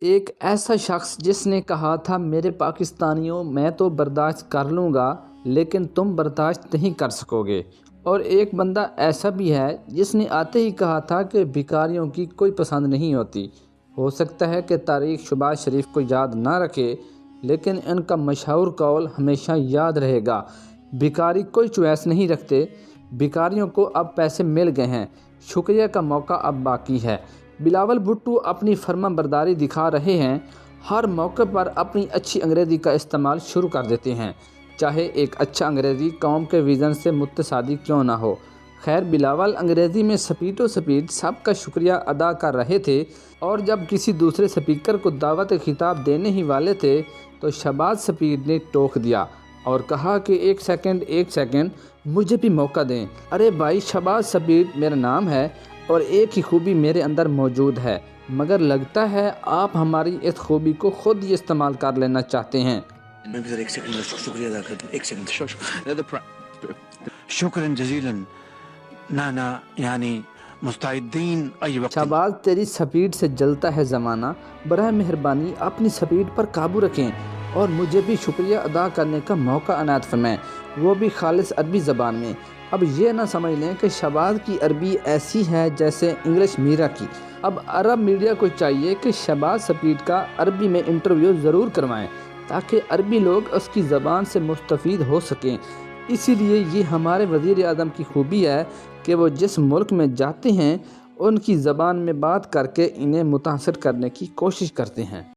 ایک ایسا شخص جس نے کہا تھا میرے پاکستانیوں میں تو برداشت کر لوں گا لیکن تم برداشت نہیں کر سکو گے، اور ایک بندہ ایسا بھی ہے جس نے آتے ہی کہا تھا کہ بھکاریوں کی کوئی پسند نہیں ہوتی۔ ہو سکتا ہے کہ تاریخ شہباز شریف کو یاد نہ رکھے لیکن ان کا مشہور قول ہمیشہ یاد رہے گا، بھکاری کوئی چوائس نہیں رکھتے، بھکاریوں کو اب پیسے مل گئے ہیں، شکریہ کا موقع اب باقی ہے۔ بلاول بھٹو اپنی فرما برداری دکھا رہے ہیں، ہر موقع پر اپنی اچھی انگریزی کا استعمال شروع کر دیتے ہیں، چاہے ایک اچھا انگریزی قوم کے ویژن سے متصادی کیوں نہ ہو۔ خیر بلاول انگریزی میں سپیڈ سب کا شکریہ ادا کر رہے تھے، اور جب کسی دوسرے سپیکر کو دعوت خطاب دینے ہی والے تھے تو شہباز سپیڈ نے ٹوک دیا اور کہا کہ ایک سیکنڈ مجھے بھی موقع دیں۔ ارے بھائی شہباز سپیڈ میرا نام ہے اور ایک ہی خوبی میرے اندر موجود ہے، مگر لگتا ہے آپ ہماری اس خوبی کو خود ہی استعمال کر لینا چاہتے ہیں۔ میں بھی ذرا ایک سیکنڈ شکریہ ادا کر دوں، ایک سیکنڈ شکراً جزیلاً نانا، یعنی مستعدین ای وقت۔ شہباز تیری سپیڈ سے جلتا ہے زمانہ، براہ مہربانی اپنی سپیڈ پر قابو رکھیں اور مجھے بھی شکریہ ادا کرنے کا موقع عنایت فرمائیں، وہ بھی خالص عربی زبان میں۔ اب یہ نہ سمجھ لیں کہ شہباز کی عربی ایسی ہے جیسے انگلش میرا کی۔ اب عرب میڈیا کو چاہیے کہ شہباز سپیڈ کا عربی میں انٹرویو ضرور کروائیں تاکہ عربی لوگ اس کی زبان سے مستفید ہو سکیں۔ اسی لیے یہ ہمارے وزیر اعظم کی خوبی ہے کہ وہ جس ملک میں جاتے ہیں ان کی زبان میں بات کر کے انہیں متاثر کرنے کی کوشش کرتے ہیں۔